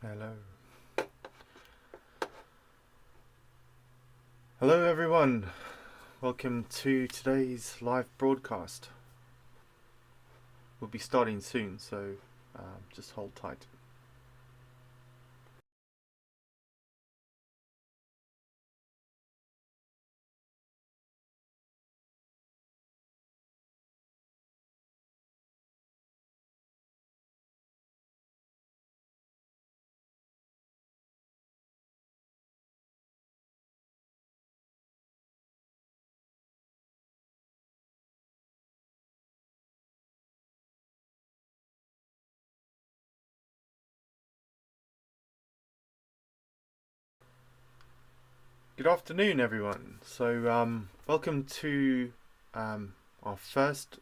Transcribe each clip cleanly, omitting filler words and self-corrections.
Hello. Hello, everyone. Welcome to today's live broadcast. We'll be starting soon, so just hold tight. Good afternoon, everyone. So, welcome to our first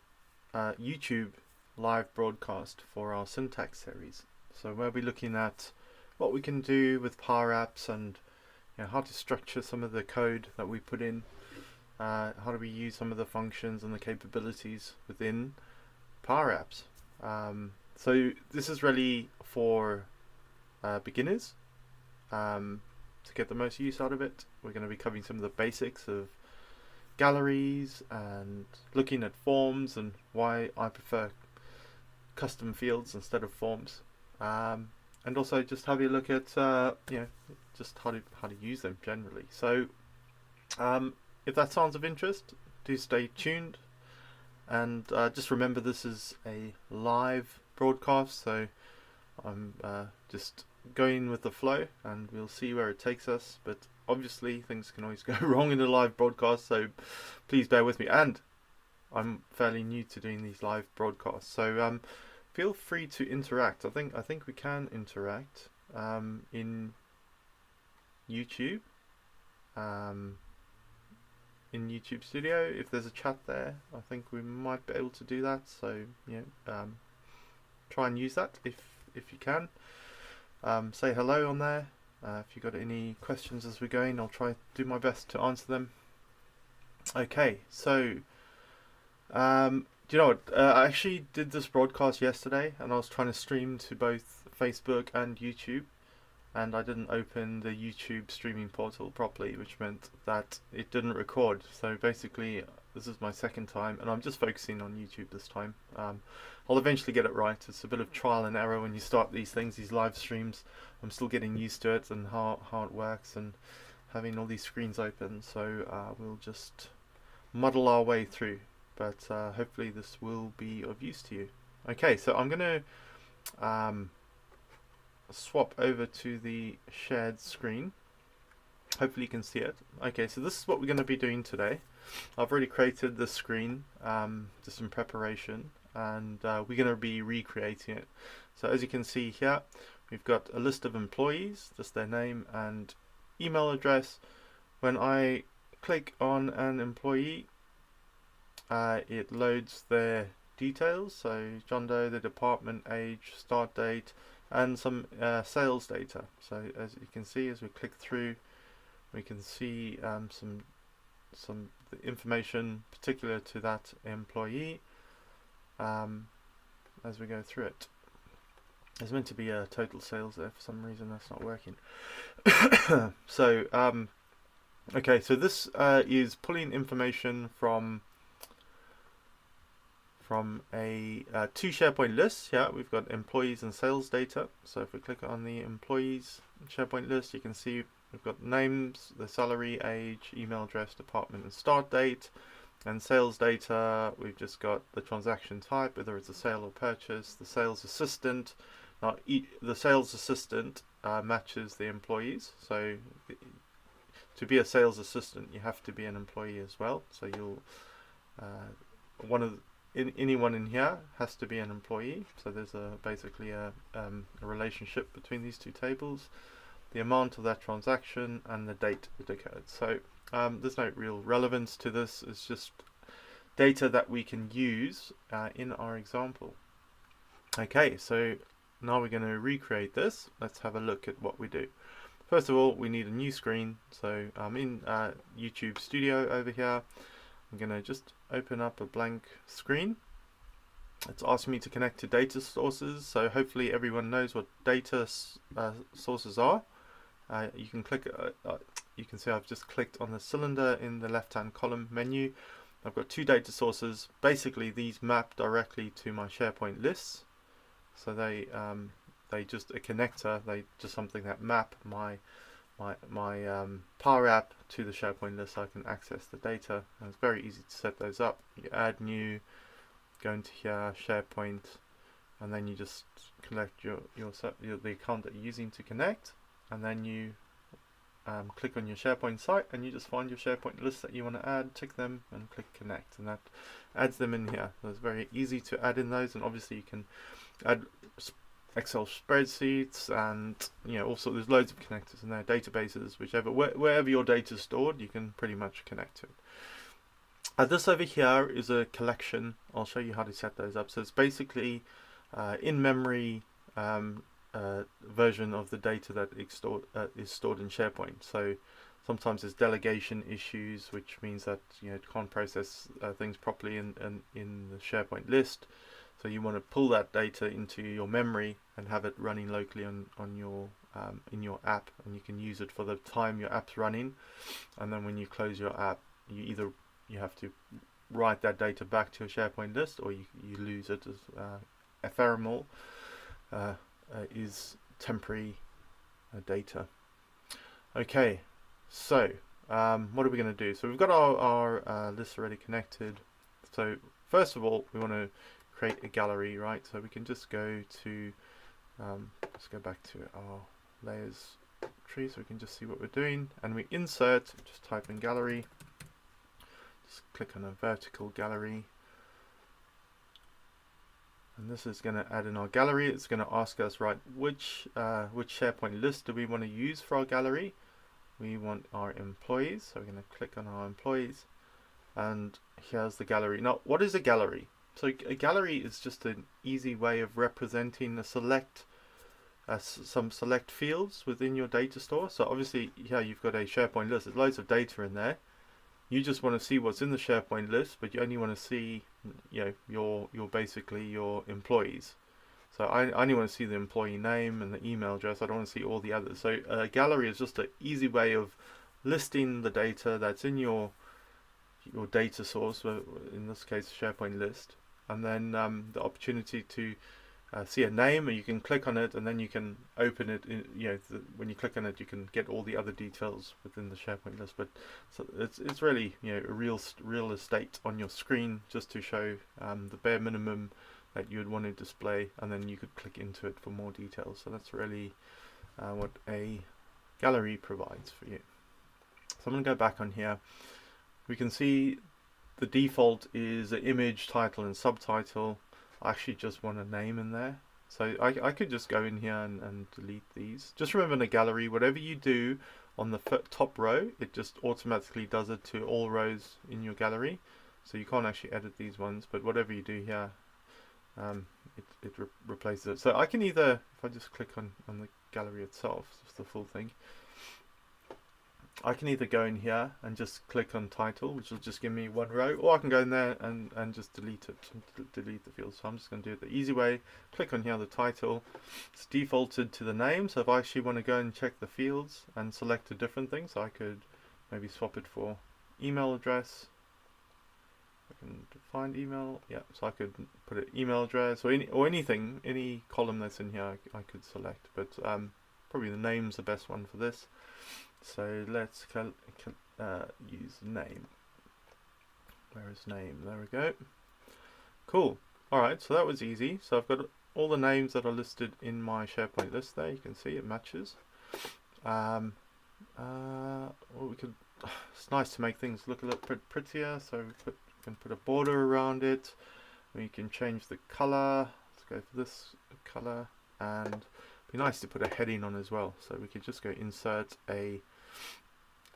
YouTube live broadcast for our syntax series. So, we'll be looking at what we can do with Power Apps and how to structure some of the code that we put in. How do we use some of the functions and the capabilities within Power Apps? So this is really for beginners to get the most use out of it. We're going to be covering some of the basics of galleries and looking at forms and why I prefer custom fields instead of forms. And also just having a look at just how to use them generally. So if that sounds of interest, do stay tuned. And just remember, this is a live broadcast, so I'm just going with the flow, and we'll see where it takes us. But obviously, things can always go wrong in a live broadcast, so please bear with me. And I'm fairly new to doing these live broadcasts, so feel free to interact. I think we can interact in YouTube. In YouTube Studio, if there's a chat there, I think we might be able to do that. So try and use that if you can. Say hello on there. If you've got any questions as we're going, I'll try to do my best to answer them. Okay, so do you know what? I actually did this broadcast yesterday, and I was trying to stream to both Facebook and YouTube, and I didn't open the YouTube streaming portal properly, which meant that it didn't record. So basically, this is my second time, and I'm just focusing on YouTube this time. I'll eventually get it right. It's a bit of trial and error when you start these things, these live streams. I'm still getting used to it and how it works and having all these screens open. So we'll just muddle our way through, but hopefully this will be of use to you. Okay, so I'm going to swap over to the shared screen. Hopefully you can see it. Okay, so this is what we're going to be doing today. I've already created the screen just in preparation, and we're going to be recreating it. So as you can see here, we've got a list of employees, just their name and email address. When I click on an employee, it loads their details, so John Doe, the department, age, start date, and some sales data. So as you can see, as we click through, we can see some information particular to that employee as we go through it. There's meant to be a total sales there. For some reason that's not working. So okay, so this is pulling information from a two SharePoint lists. Yeah, we've got employees and sales data. So if we click on the employees SharePoint list, you can see we've got names, the salary, age, email address, department, and start date. And sales data, we've just got the transaction type, whether it's a sale or purchase, the sales assistant. Now, the sales assistant matches the employees. So to be a sales assistant, you have to be an employee as well. So you'll anyone in here has to be an employee. So there's basically a relationship between these two tables. The amount of that transaction and the date it occurred. So there's no real relevance to this. It's just data that we can use in our example. Okay, so now we're going to recreate this. Let's have a look at what we do. First of all, we need a new screen. So I'm in YouTube Studio over here. I'm going to just open up a blank screen. It's asking me to connect to data sources, so hopefully everyone knows what data sources are. You can click. You can see I've just clicked on the cylinder in the left-hand column menu. I've got two data sources. Basically, these map directly to my SharePoint lists. So they just a connector. They just something that map my Power App to the SharePoint list, so I can access the data. And it's very easy to set those up. You add new, go into here, SharePoint, and then you just connect the account that you're using to connect, and then you click on your SharePoint site, and you just find your SharePoint list that you want to add, tick them, and click connect, and that adds them in here. So it's very easy to add in those, and obviously you can add Excel spreadsheets, and also there's loads of connectors in there, databases, wherever your data is stored, you can pretty much connect to it. This over here is a collection. I'll show you how to set those up. So it's basically in-memory version of the data that is stored in SharePoint. So sometimes there's delegation issues, which means that it can't process things properly in the SharePoint list. So you want to pull that data into your memory and have it running locally on your in your app, and you can use it for the time your app's running. And then when you close your app, you have to write that data back to a SharePoint list, or you lose it as ephemeral is temporary data. Okay, so what are we going to do? So we've got our list already connected. So first of all, we want to create a gallery, right? So we can just go to let's go back to our layers tree so we can just see what we're doing, and we insert, just type in gallery, just click on a vertical gallery, and this is going to add in our gallery. It's going to ask us, right, which SharePoint list do we want to use for our gallery? We want our employees, so we're going to click on our employees, and here's the gallery. Now, what is a gallery? So a gallery is just an easy way of representing some select fields within your data store. So obviously here you've got a SharePoint list. There's loads of data in there. You just want to see what's in the SharePoint list, but you only want to see your basically your employees. So I only want to see the employee name and the email address. I don't want to see all the others. So a gallery is just an easy way of listing the data that's in your data source, in this case SharePoint list, and then the opportunity to see a name, and you can click on it, and then you can open it. When you click on it, you can get all the other details within the SharePoint list. But so it's really a real estate on your screen, just to show the bare minimum that you would want to display, and then you could click into it for more details. So that's really what a gallery provides for you. So I'm going to go back on here. We can see the default is an image, title, and subtitle. I actually just want a name in there, so I could just go in here and delete these. Just remember, in a gallery, whatever you do on the top row, it just automatically does it to all rows in your gallery, so you can't actually edit these ones, but whatever you do here, it replaces it. So I can either, if I just click on the gallery itself, just the full thing, I can either go in here and just click on title, which will just give me one row, or I can go in there and just delete it, delete the field. So I'm just going to do it the easy way. Click on here, the title. It's defaulted to the name, so if I actually want to go and check the fields and select a different thing, so I could maybe swap it for email address. I can find email, yeah, so I could put an email address or anything, any column that's in here I could select, but probably the name's the best one for this. So let's use name. Where is name? There we go. Cool. Alright, so that was easy. So I've got all the names that are listed in my SharePoint list there. You can see it matches. It's nice to make things look a little bit prettier, so we can put a border around it. We can change the color. Let's go for this color, and it'd be nice to put a heading on as well. So we could just go insert a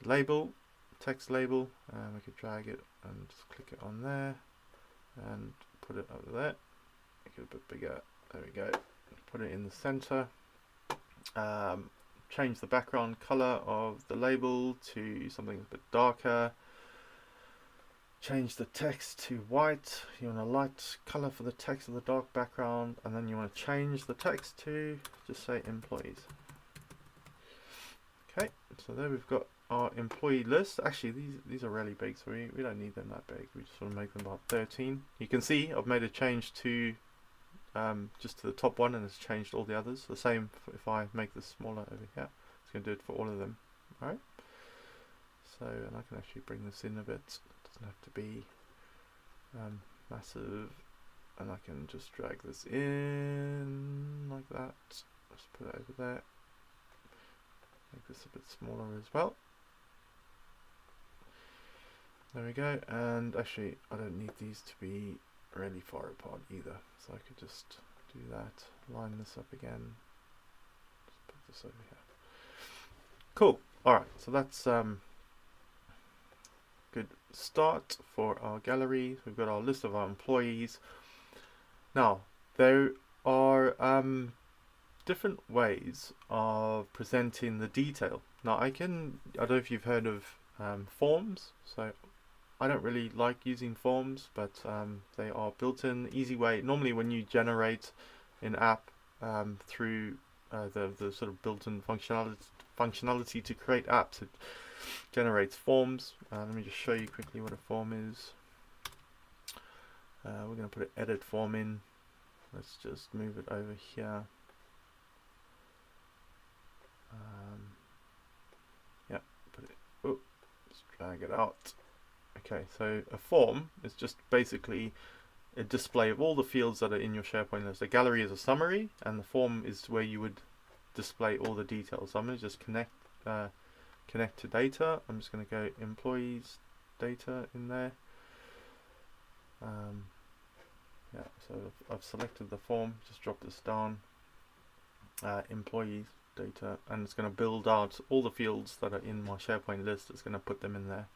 label, text label, and we could drag it and just click it on there and put it over there. Make it a bit bigger. There we go. Put it in the center. Change the background color of the label to something a bit darker. change the text to white. You want a light color for the text of the dark background, and then you want to change the text to just say employees. Okay, so there we've got our employee list. Actually, these are really big, so we don't need them that big. We just want to make them about 13. You can see I've made a change to just to the top one, and it's changed all the others. The same if I make this smaller over here. It's going to do it for all of them. All right. So, and I can actually bring this in a bit. It doesn't have to be massive, and I can just drag this in like that. Just put it over there. Make this a bit smaller as well. There we go. And actually, I don't need these to be really far apart either, so I could just do that. Line this up again. Just put this over here. Cool. All right. So that's good start for our gallery. We've got our list of our employees. Now there are different ways of presenting the detail. Now I don't know if you've heard of forms. So I don't really like using forms, but they are built-in, easy way. Normally when you generate an app through the sort of built-in functionality to create apps, it generates forms. Let me just show you quickly what a form is. We're going to put an edit form in. Let's just move it over here. Yeah, put it. Oh, let's drag it out. Okay, so a form is just basically a display of all the fields that are in your SharePoint list. The gallery is a summary, and the form is where you would display all the details. So I'm going to just connect to data. I'm just going to go employees data in there. Yeah, so I've selected the form. Just drop this down. Employees data, and it's going to build out all the fields that are in my SharePoint list. It's going to put them in there.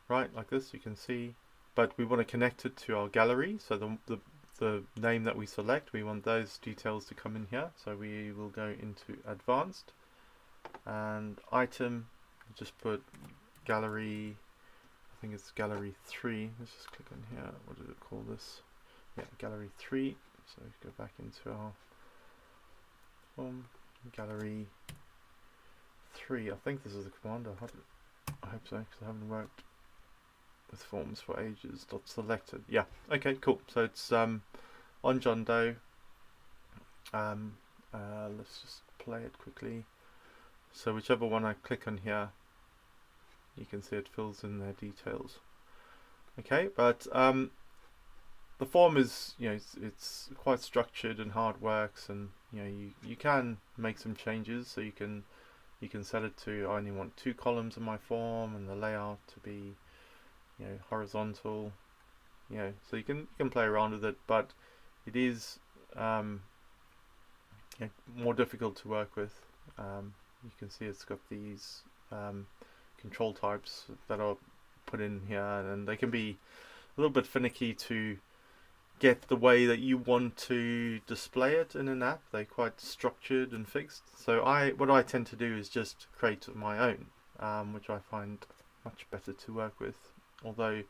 Right, like this, you can see, but we want to connect it to our gallery. So the name that we select, we want those details to come in here. So we will go into advanced and item, just put gallery, I think it's gallery 3. Let's just click on here. What did it call this? Yeah, gallery 3. So go back into our form, gallery 3. I think this is the command. I hope so, because I haven't worked with forms for ages. Selected. Yeah. Okay. Cool. So it's on John Doe. Let's just play it quickly. So whichever one I click on here, you can see it fills in their details. Okay, but the form is, it's quite structured and how it works, and you can make some changes. So you can set it to, I only want 2 columns in my form, and the layout to be horizontal, so you can play around with it, but it is more difficult to work with. You can see it's got these control types that are put in here, and they can be a little bit finicky to get the way that you want to display it in an app. They're quite structured and fixed. So what I tend to do is just create my own, which I find much better to work with. Although,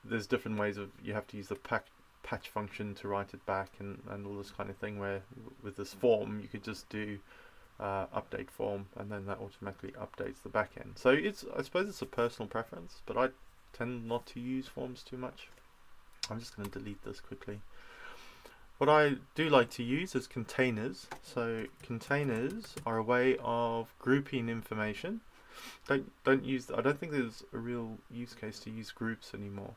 there's different ways of, you have to use the patch function to write it back and all this kind of thing, where with this form you could just do update form, and then that automatically updates the backend. So I suppose it's a personal preference, but I tend not to use forms too much. I'm just going to delete this quickly. What I do like to use is containers. So containers are a way of grouping information. Don't use. I don't think there's a real use case to use groups anymore.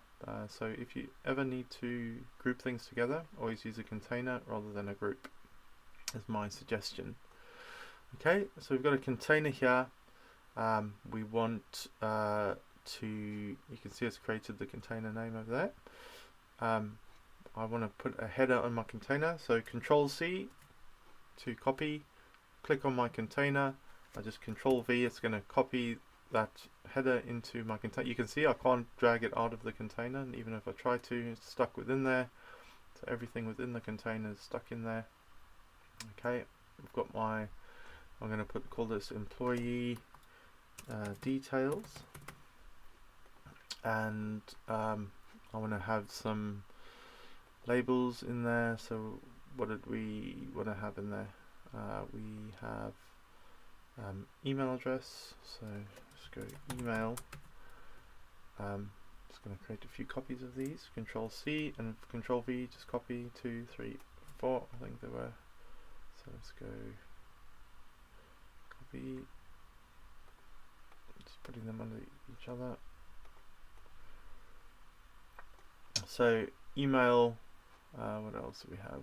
So if you ever need to group things together, always use a container rather than a group. Is my suggestion. Okay, so we've got a container here. We want you can see it's created the container name over there. I want to put a header on my container, so Control C to copy, click on my container. I just Control V, it's going to copy that header into my container. You can see I can't drag it out of the container, and even if I try to, it's stuck within there. So everything within the container is stuck in there. Okay, I've got I'm going to call this employee details, and I want to have some labels in there. So what did we want to have in there? We have email address, so let's go email. Just going to create a few copies of these. Control C and Control V, just copy 2, 3, 4, I think they were. So let's go copy, just putting them under each other. So email, what else do we have?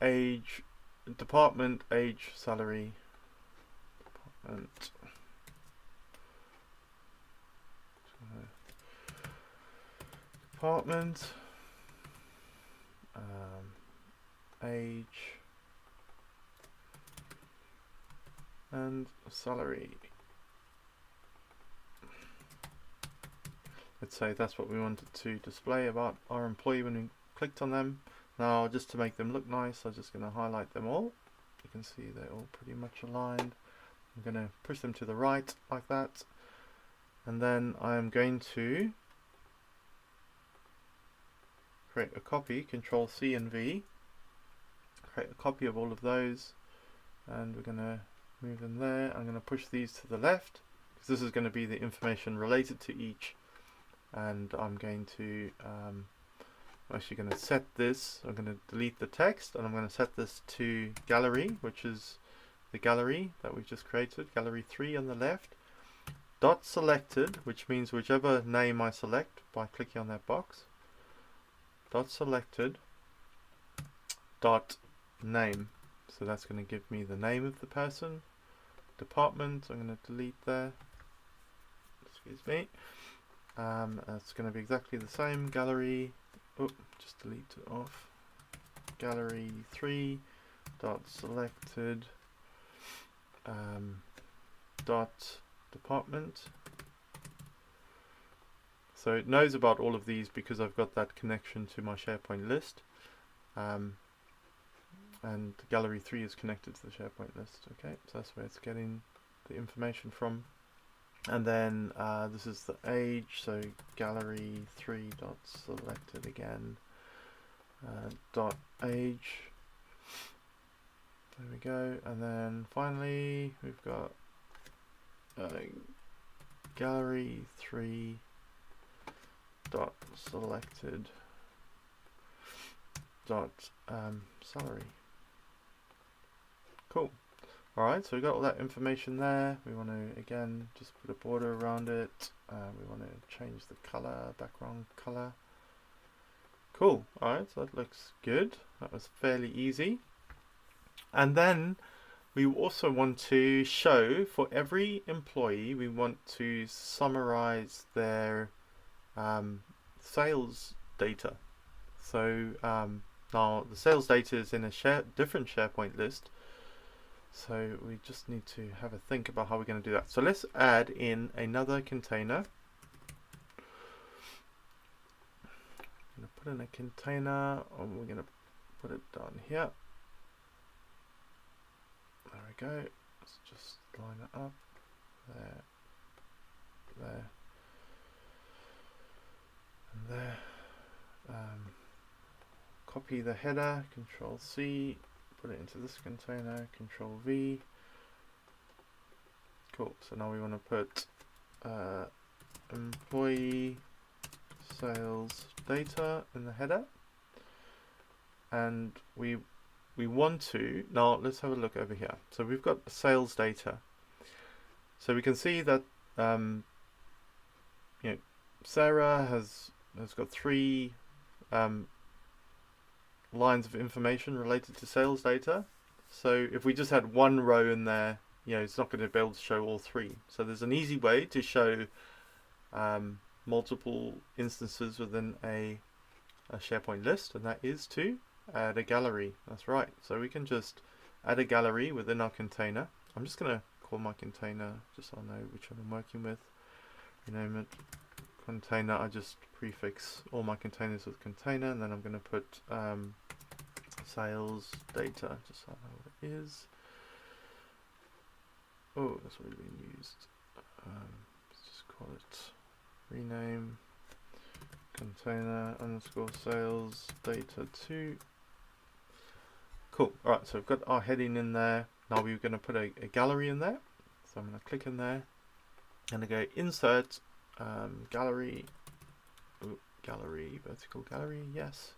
Age, department, age, salary, department. Department, age, and salary. Let's say that's what we wanted to display about our employee when we clicked on them. Now, just to make them look nice, I'm just going to highlight them all. You can see they're all pretty much aligned. I'm going to push them to the right like that, and then I'm going to create a copy, Control C and V, create a copy of all of those, and we're going to move them there. I'm going to push these to the left because this is going to be the information related to each, and I'm going to I'm actually going to set this, I'm going to delete the text, and I'm going to set this to gallery, which is the gallery that we just created, gallery 3 on the left, dot selected, which means whichever name I select by clicking on that box, dot selected dot name. So that's going to give me the name of the person. Department, I'm going to delete there, excuse me. It's going to be exactly the same, gallery, just delete it off, gallery 3 dot selected dot department. So it knows about all of these because I've got that connection to my SharePoint list, and gallery 3 is connected to the SharePoint list. Okay, so that's where it's getting the information from. And then this is the age, so gallery 3 dot selected again dot age. There we go. And then finally we've got gallery 3 dot selected dot salary. Cool. Alright, so we got all that information there. We want to again just put a border around it. We want to change the color, background color. Cool. Alright, so that looks good. That was fairly easy. And then we also want to show for every employee, we want to summarize their sales data. So now the sales data is in a different SharePoint list. So we just need to have a think about how we're going to do that. So let's add in another container. I'm going to put in a container, and we're going to put it down here. There we go. Let's just line it up. There, there, and there. Copy the header, Control C. Put it into this container, Control V. Cool, so now we want to put employee sales data in the header, and we want to, now let's have a look over here. So we've got sales data, so we can see that you know, Sarah has got 3 lines of information related to sales data. So if we just had one row in there, you know, it's not going to be able to show all 3. So there's an easy way to show multiple instances within a SharePoint list, and that is to add a gallery. That's right. So we can just add a gallery within our container. I'm just going to call my container just so I know which one I'm working with. Rename it container. I just prefix all my containers with container, and then I'm going to put sales data, just so I know what it is. Oh, that's already been used. Let's just call it rename container underscore sales data 2. Cool. Alright, so we've got our heading in there. Now we're going to put a gallery in there. So I'm going to click in there and I go insert gallery. Ooh, gallery, vertical gallery, yes.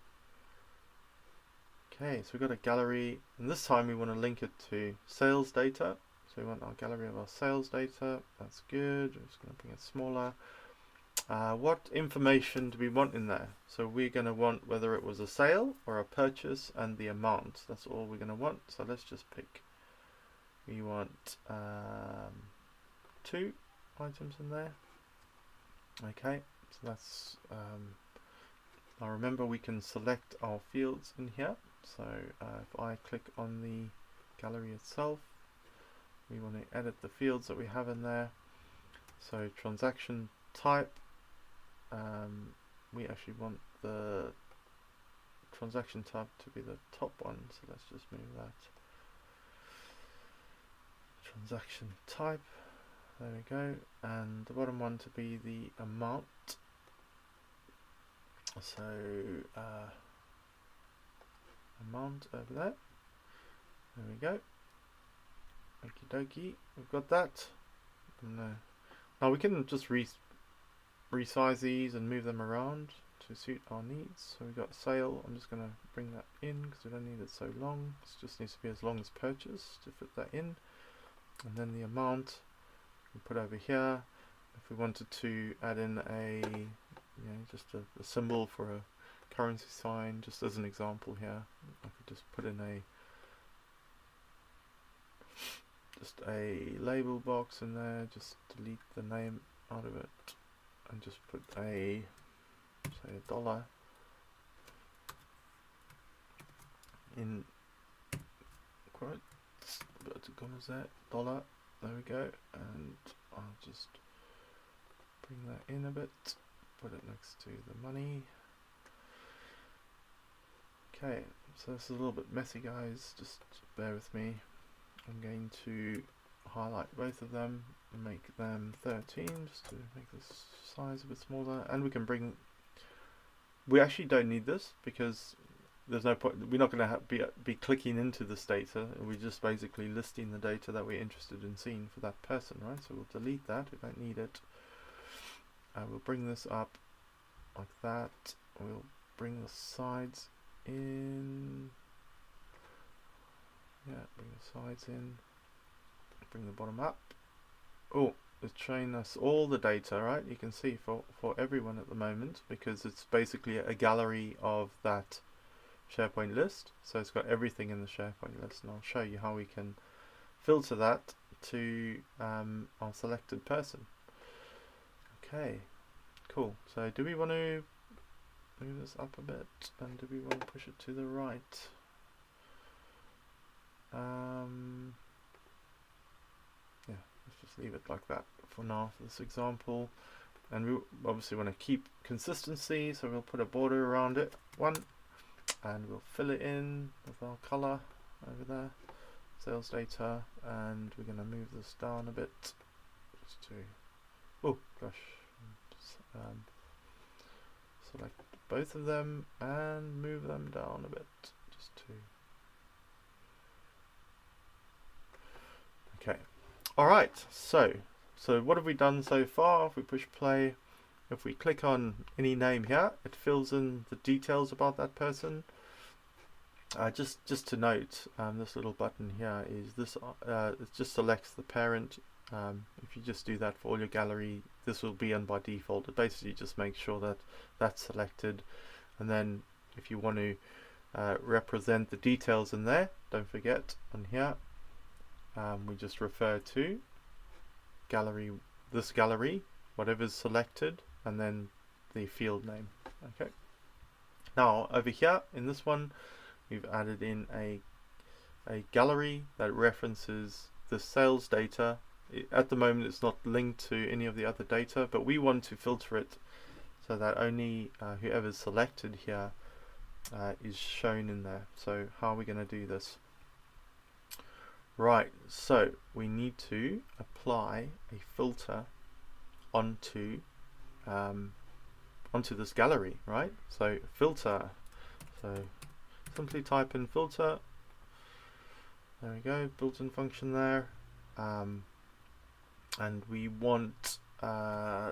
Okay, so we've got a gallery, and this time we want to link it to sales data. So we want our gallery of our sales data. That's good. I'm just going to bring it smaller. What information do we want in there? So we're going to want whether it was a sale or a purchase and the amount. That's all we're going to want. So let's just pick. We want 2 items in there. Okay, so that's. Now remember, we can select our fields in here. So if I click on the gallery itself, we want to edit the fields that we have in there. So transaction type, we actually want the transaction type to be the top one, so let's just move that. Transaction type, there we go, and the bottom one to be the amount. So amount over there. There we go. Okie dokie, we've got that. Now we can just resize these and move them around to suit our needs. So we've got sale. I'm just going to bring that in because we don't need it so long. It just needs to be as long as purchase to fit that in. And then the amount we put over here. If we wanted to add in a, just a symbol for a currency sign, just as an example here, I could just put in just a label box in there, just delete the name out of it and just put say $1 in quotes, inverted commas there, $, there we go, and I'll just bring that in a bit, put it next to the money. Okay, so this is a little bit messy, guys, just bear with me. I'm going to highlight both of them and make them 13 just to make this size a bit smaller, and we can bring, we actually don't need this because there's no point, we're not going to be clicking into this data, we're just basically listing the data that we're interested in seeing for that person, right? So we'll delete that, we don't need it. We'll bring this up like that, we'll bring the sides in. Yeah, bring the sides in, bring the bottom up. Oh, it's showing us all the data, right? You can see for everyone at the moment, because it's basically a gallery of that SharePoint list. So it's got everything in the SharePoint list, and I'll show you how we can filter that to our selected person. Okay, cool. So do we want to move this up a bit, and do we want to push it to the right? Yeah, let's just leave it like that for now for this example, and we obviously want to keep consistency, so we'll put a border around it, and we'll fill it in with our color over there, sales data, and we're going to move this down a bit just to, oh gosh, select both of them and move them down a bit just to. Okay, alright, so what have we done so far? If we push play, if we click on any name here, it fills in the details about that person. Just to note, this little button here is this, it just selects the parent. If you just do that for all your gallery, this will be on by default. It basically just makes sure that that's selected, and then if you want to represent the details in there, don't forget on here, we just refer to gallery, this gallery, whatever's selected, and then the field name. Okay. Now over here in this one, we've added in a gallery that references the sales data. At the moment it's not linked to any of the other data, but we want to filter it so that only whoever's selected here is shown in there. So how are we going to do this? Right, so we need to apply a filter onto onto this gallery, right? So filter, so simply type in filter. There we go, built-in function there, and we want to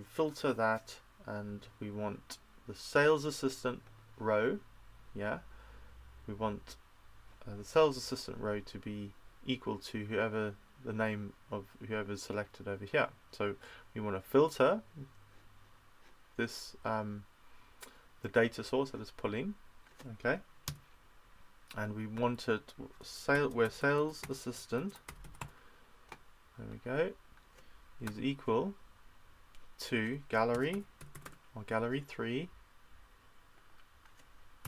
filter that, and we want the sales assistant row. Yeah, we want the sales assistant row to be equal to whoever the name of whoever's selected over here. So we want to filter this the data source that is pulling, okay, and we want it where sales assistant, there we go, is equal to gallery or gallery 3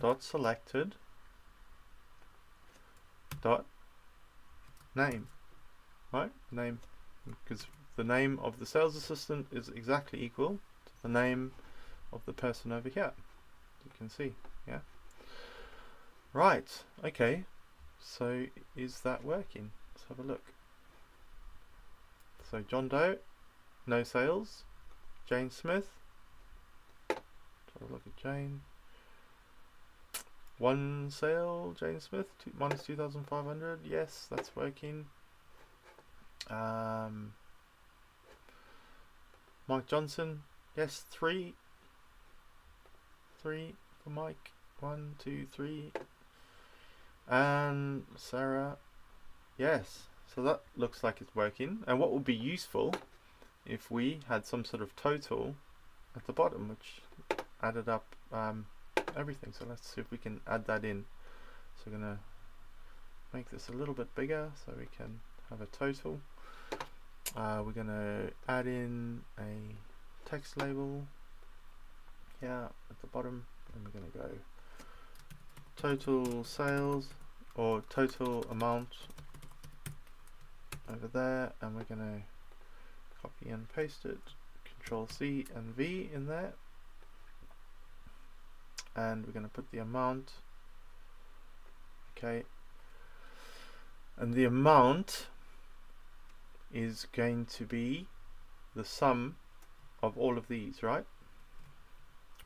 dot selected dot name, right? Name, because the name of the sales assistant is exactly equal to the name of the person over here. You can see, yeah. Right, okay. So is that working? Let's have a look. So John Doe, no sales. Jane Smith. Let's have a look at Jane. 1 sale, Jane Smith, minus 2,500. Yes, that's working. Mike Johnson. Yes, 3 for Mike. 1, 2, 3. And Sarah. Yes. So that looks like it's working. And what would be useful if we had some sort of total at the bottom, which added up everything. So let's see if we can add that in. So we're going to make this a little bit bigger so we can have a total. We're going to add in a text label here at the bottom, and we're going to go total sales or total amount over there, and we're going to copy and paste it, Control C and V in there, and we're going to put the amount, okay, and the amount is going to be the sum of all of these, right?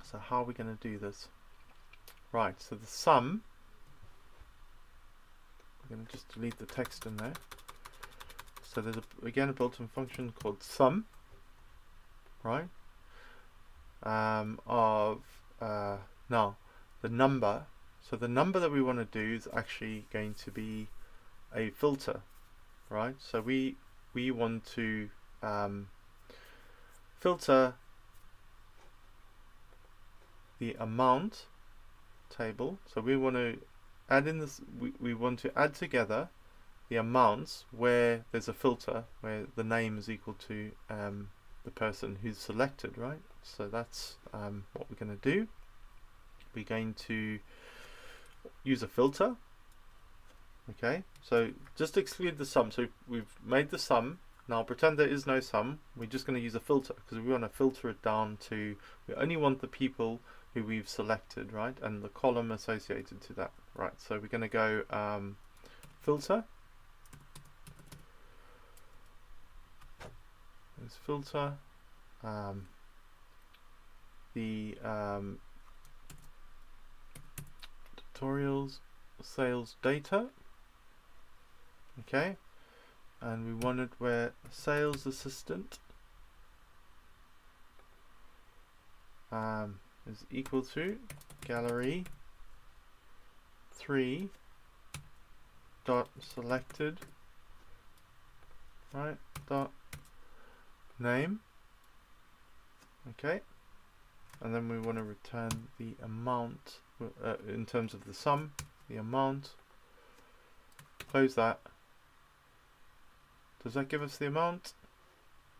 So how are we going to do this? Right, so the sum, we're going to just delete the text in there. So there's again a built-in function called sum, right? Now the number. So the number that we want to do is actually going to be a filter, right? So we want to filter the amount table. So we want to add in this. We want to add together the amounts where there's a filter where the name is equal to the person who's selected, right? So that's what we're going to do. We're going to use a filter. Okay, so just exclude the sum. So we've made the sum. Now pretend there is no sum. We're just going to use a filter because we want to filter it down to, we only want the people who we've selected, right? And the column associated to that, right? So we're going to go filter. There's filter. The tutorials, sales data. Okay, and we want it where sales assistant is equal to gallery 3 dot selected, right, dot name. Okay, and then we want to return the amount in terms of the sum, the amount. Close that. Does that give us the amount?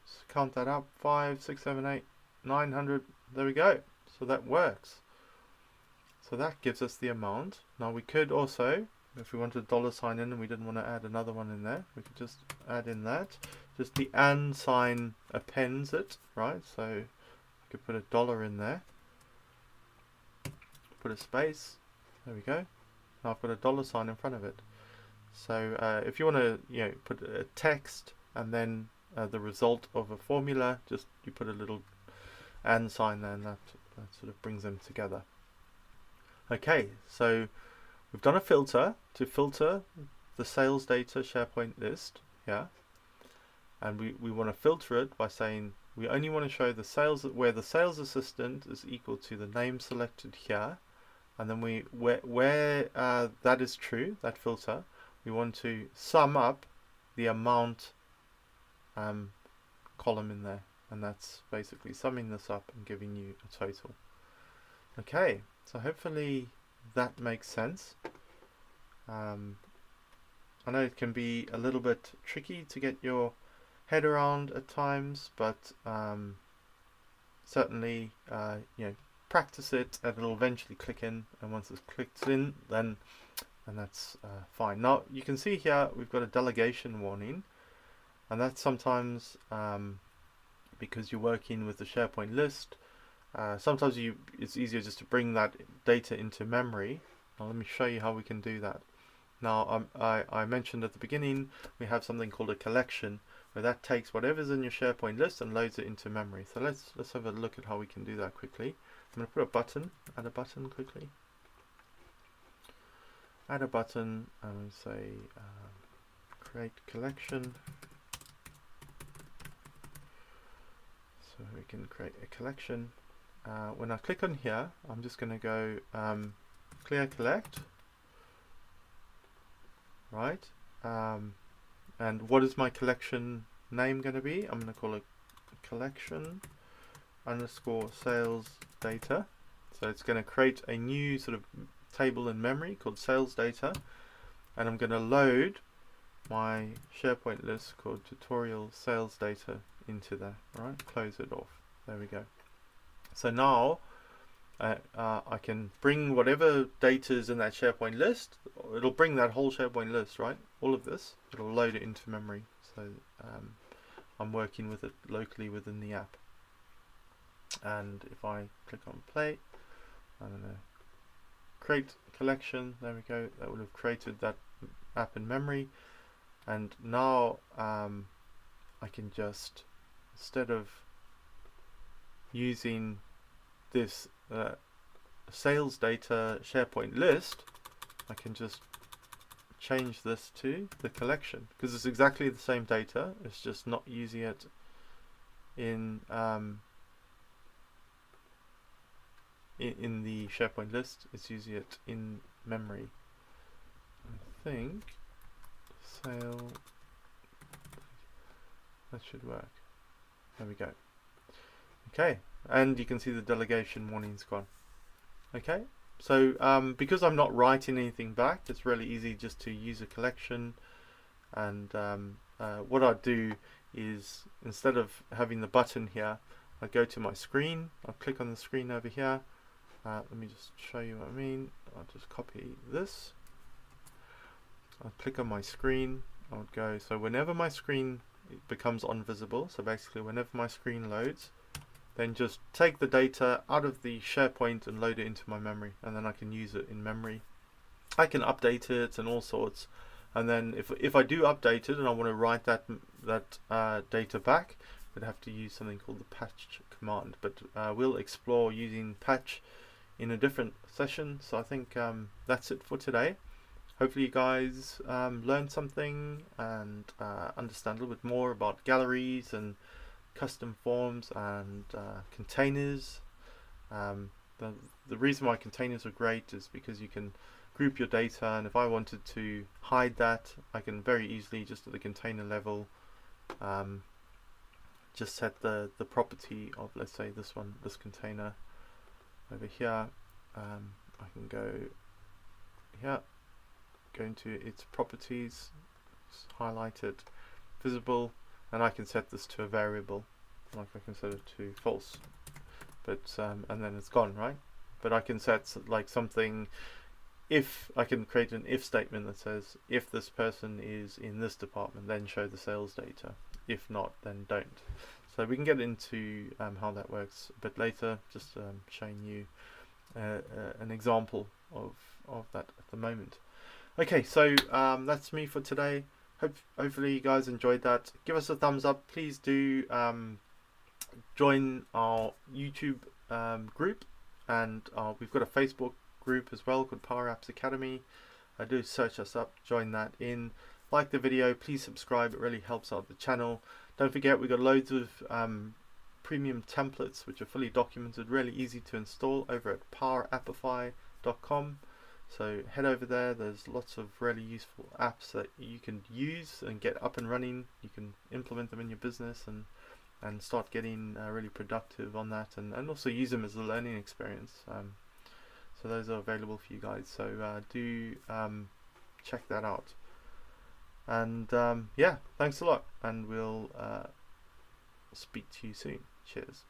Let's count that up. 5, 6, 7, 8, 900. There we go. So that works. So that gives us the amount. Now we could also, if we wanted a $sign in and we didn't want to add another one in there, we could just add in that. Just the and sign appends it, right? So I could put a $, in there. Put a space. There we go. Now I've got a $sign in front of it. So if you want to, put a text and then the result of a formula, just you put a little and sign there, and that sort of brings them together. Okay, so we've done a filter to filter the sales data SharePoint list here, and we want to filter it by saying we only want to show the sales where the sales assistant is equal to the name selected here, and then where that is true, that filter, we want to sum up the amount column in there, and that's basically summing this up and giving you a total. Okay, so hopefully that makes sense. I know it can be a little bit tricky to get your head around at times, but certainly practice it and it'll eventually click in, and once it's clicked in, then that's fine. Now you can see here we've got a delegation warning, and that's sometimes because you're working with the SharePoint list. Sometimes it's easier just to bring that data into memory. Now let me show you how we can do that. Now I mentioned at the beginning we have something called a collection, where that takes whatever's in your SharePoint list and loads it into memory. So let's have a look at how we can do that quickly. I'm going to put a button, add a button quickly. Add a button and say create collection. So we can create a collection. When I click on here, I'm just going to go clear collect. Right, and what is my collection name going to be? I'm going to call it collection underscore sales data. So it's going to create a new sort of table in memory called sales data, and I'm going to load my SharePoint list called tutorial sales data into there. Right, close it off. There we go. So now I can bring whatever data is in that SharePoint list. It'll bring that whole SharePoint list, right? All of this. It'll load it into memory. So I'm working with it locally within the app. And if I click on play, I'm going to create a collection. There we go. That would have created that app in memory. And now I can just, instead of using this sales data SharePoint list, I can just change this to the collection, because it's exactly the same data. It's just not using it in the SharePoint list. It's using it in memory. I think sale, that should work. There we go. Okay, and you can see the delegation warning's gone. Okay, so because I'm not writing anything back, it's really easy just to use a collection. And what I do is, instead of having the button here, I go to my screen. I'll click on the screen over here. Let me just show you what I mean. I'll just copy this. I'll click on my screen. I would go, so whenever my screen becomes invisible, so basically whenever my screen loads, then just take the data out of the SharePoint and load it into my memory, and then I can use it in memory. I can update it and all sorts, and then if I do update it and I want to write that data back, I'd have to use something called the patch command. But we'll explore using patch in a different session. So I think that's it for today. Hopefully you guys learned something and understand a little bit more about galleries and custom forms and containers. The reason why containers are great is because you can group your data, and if I wanted to hide that, I can very easily, just at the container level, just set the property of, let's say, this container over here. I can go here, go into its properties, highlight it, visible, and I can set this to a variable, like I can set it to false, but and then it's gone, right? But I can set like something, if I can create an if statement that says, if this person is in this department, then show the sales data. If not, then don't. So we can get into how that works a bit later, just showing you an example of that at the moment. Okay, so that's me for today. Hopefully you guys enjoyed that. Give us a thumbs up. Please do join our YouTube group, and we've got a Facebook group as well called Power Apps Academy. Do search us up, join that in. Like the video, please subscribe. It really helps out the channel. Don't forget, we've got loads of premium templates which are fully documented, really easy to install over at powerappify.com. So head over there. There's lots of really useful apps that you can use and get up and running. You can implement them in your business and start getting really productive on that, and also use them as a learning experience. So those are available for you guys. So do check that out. And yeah, thanks a lot, and we'll speak to you soon. Cheers.